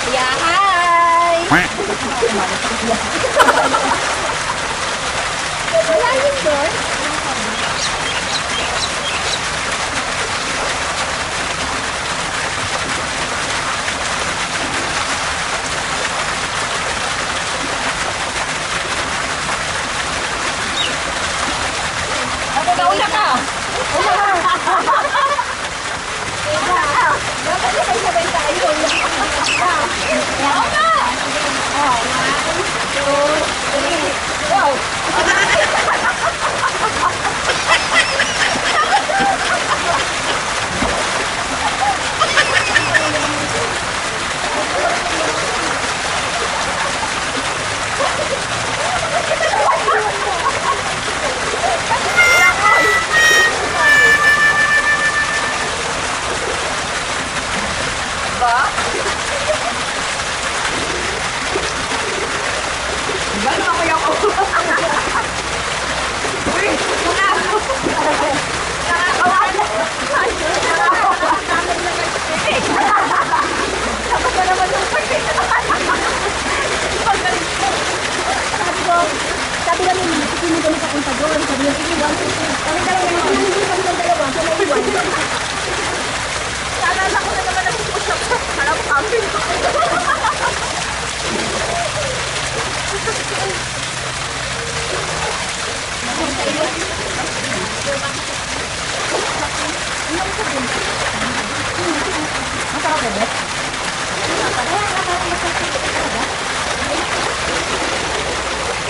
Yeah, hi! Wala yun doon? Una ka! Una ka! Dapat sabay-sabay tayo.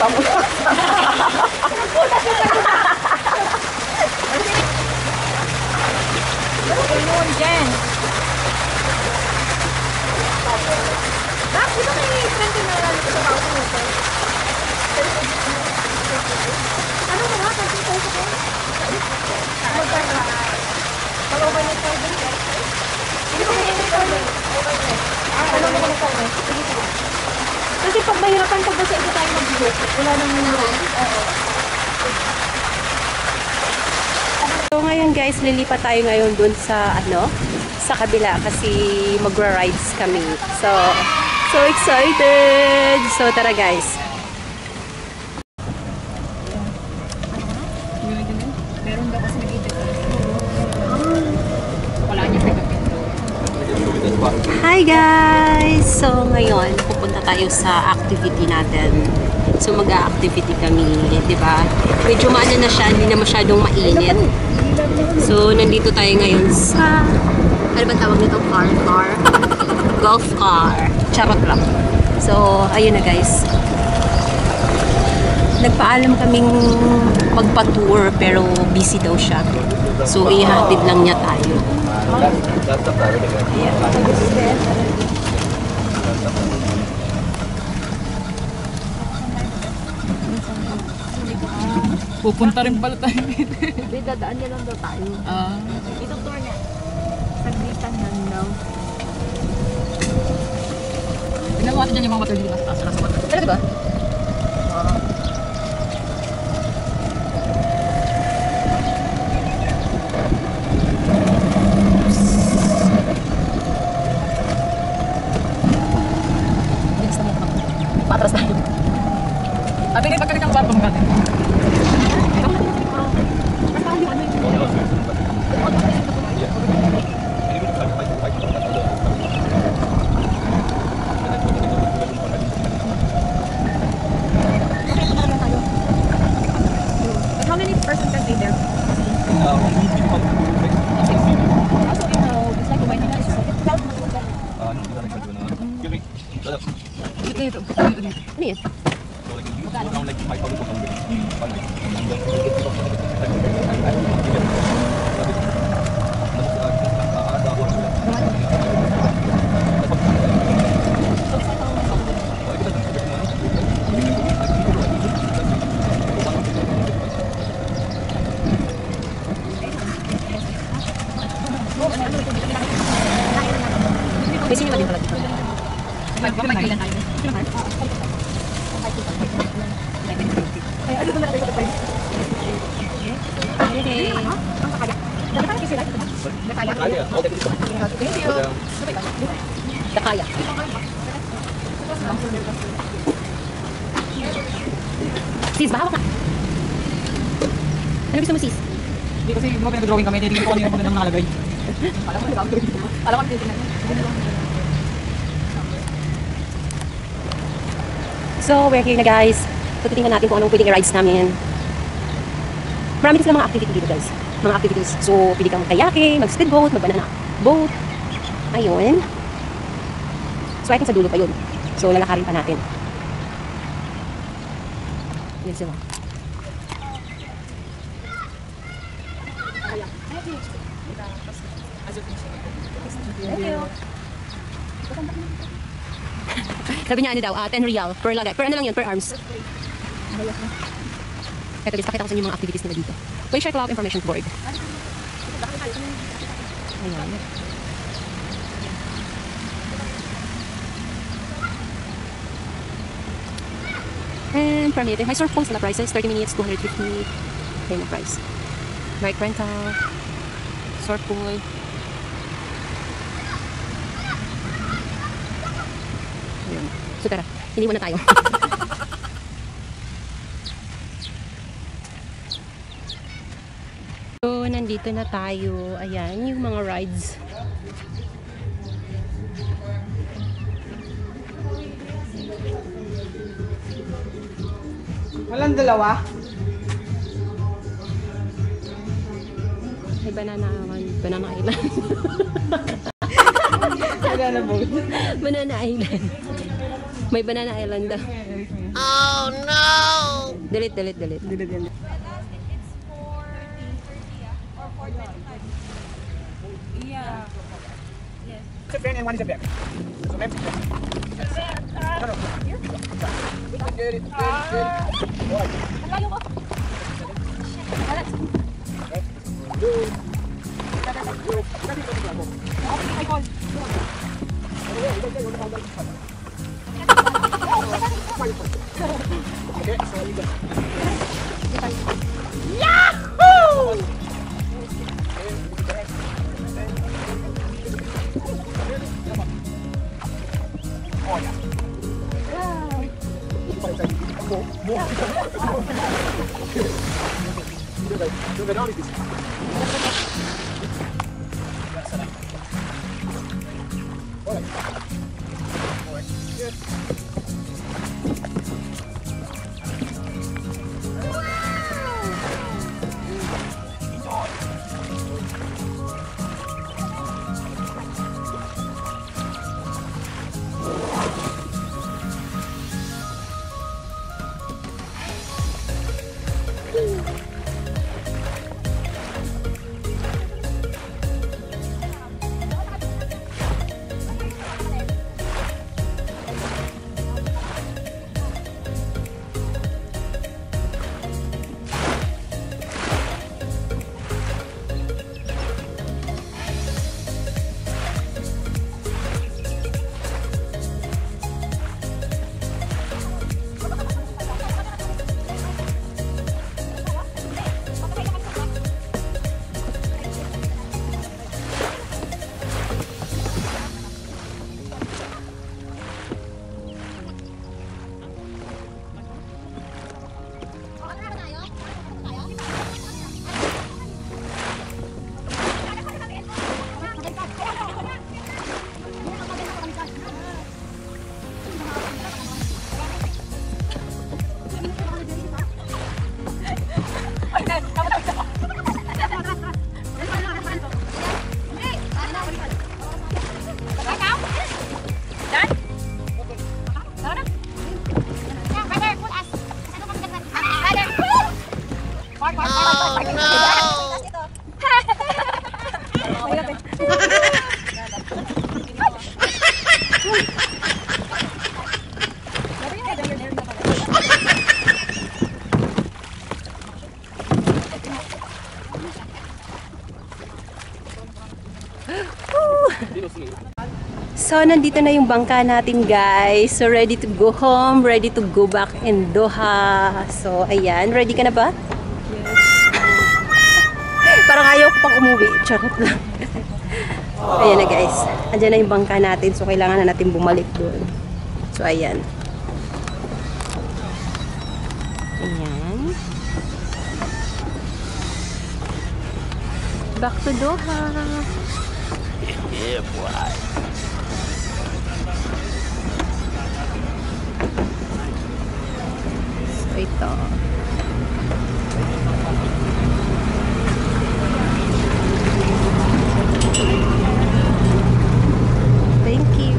Ako na! 'So ngayon guys, lilipat tayo ngayon dun sa sa kabila kasi magra-rides kami. So excited! So tara guys. Meron daw kasi nag-ibig. Hi guys! So ngayon, pupunta tayo sa activity natin. So mag-a-activity kami, di ba? Medyo maano na siya, hindi na masyadong mainit. So nandito tayo ngayon sa, ano ba tawag nito? Car? Golf car. Charot lang. So, ayun na guys. Nagpaalam kaming magpa-tour pero busy daw siya. So, ihatid lang niya tayo. Ayan. Pupunta rin pala tayo dito. Hindi, dadaan niya lang daw tayo. Itong tour niya. Saglitan lang daw. Tingnan mo natin dyan yung mga motor dito. Nasa taas. Pero diba? Patras tayo. Ate, hindi pagkalit ang kwarto mo natin. How many persons can stay there? Ito. Ano yan? May sinima din pala dito. Magkailan tayo. Dakaya. Sis, bahawak na. Ano gusto mo, sis? Hindi kasi mga pinag-drawing kami, titignan ko ano yung magandang nakalagay. Alam ko nila. Alam ko titignan. So, we're here na guys. So, titingnan natin kung anong pwedeng i-rides namin. Marami din sila mga activity dito guys. Mga activities. So, pwede kang kayaking, mag-speedboat, mag-banana boat. Ayun. So, I think sa dulo pa yun. So, lalakarin pa natin. Yan sila. Sabi niya ano daw, 10 real per lagay. Per ano lang yun, per arms. Ito guys, pakita ko sa inyo yung mga activities nila dito. Glacier Club Information Board. Ayan. And permit. May surf pools na prices. 30 minutes, 250. Ayan na price. Bike rental. Surf pool. Ayan. So tara, hindi muna tayo. So, nandito na tayo. Ayan, yung mga rides. Walang dalawa? May banana island. Banana boat. Banana island. May banana island daw. Oh no! Delete. It's a friend and one is a bear. So, ma'am. No. Get it. Okay, so you got Yahoo! Oh, yeah. So, nandito na yung bangka natin, guys. So, ready to go home, ready to go back in Doha. So, ayan. Ready ka na ba? Yes. Parang ayaw ko pang umuwi. Charot lang. Ayan na, guys. Andyan na yung bangka natin. So, kailangan na natin bumalik doon. So, ayan. Ayan. Back to Doha. Yeah, boy. So, ito. Thank you.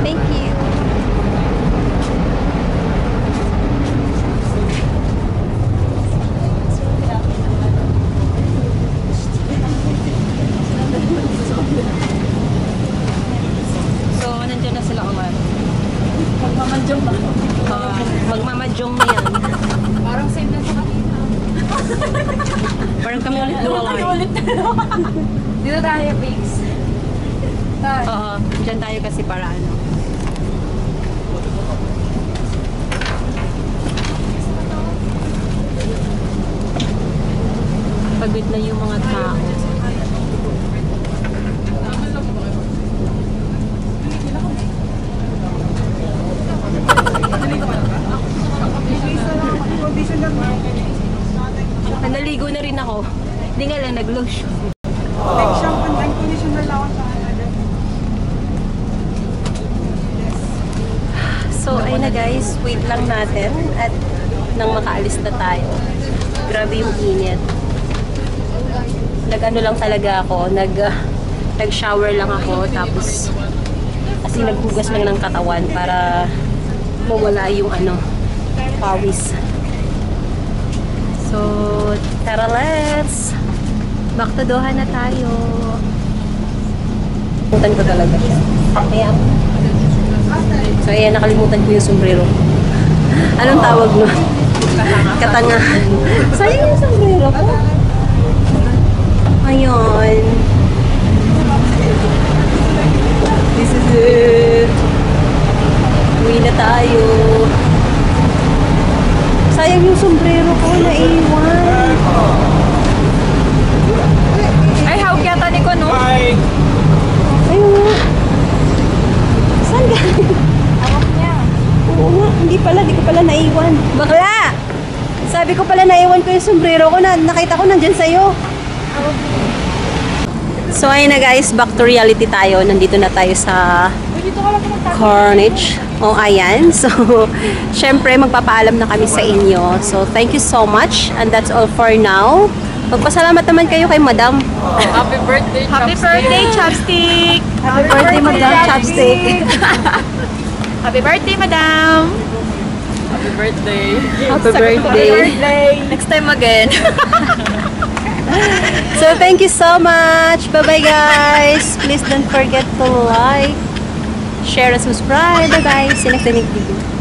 Thank you. So, nandiyan na sila, Omar. Magmamadyong ba? Magmamadyong na yan. Parang same na sa kanina. Parang kami ulit luwalay. Ulit na naman. Dito tayo, Pigs. Oo, dyan tayo kasi para ano. Pagod na yung mga tao. Naligo na rin ako. Hindi nga lang nag-lotion. So, ayun na guys. Wait lang natin. At nang makaalis na tayo. Grabe yung init. Nag-ano lang talaga ako. Nag-shower lang ako. Tapos, kasi naghugas lang ng katawan para mawala yung ano, pawis. So, tara, let's back to Doha na tayo. Nakalimutan ko talaga siya. Ayan. So, ayan, nakalimutan ko yung sombrero. Anong tawag nun? Katangahan. Sayang yung sombrero ko. Ayun. This is it. Uwi na tayo. Sayang yung sombrero ko na iwan. Ay, hawak yata ni ko, no? Bye! Ayun. Saan galing? Hawak niya. Oo nga, hindi ko pala naiwan. Bakla! Sabi ko pala naiwan ko yung sombrero ko na nakita ko nandyan sa'yo. So ayun na guys, back to reality tayo. Nandito na tayo sa Dito ka lang pumunta. Carnage. O ayan. So, syempre magpapaalam na kami sa inyo. So, thank you so much. And that's all for now. Magpasalamat naman kayo kay Madam. Happy birthday, Happy birthday, Chopstick! Happy birthday, Madam Chopstick! Happy birthday, Madam! Happy birthday! Happy birthday! Next time again. So, thank you so much! Bye-bye, guys! Please don't forget to like, share, and subscribe. Bye-bye! See you next video.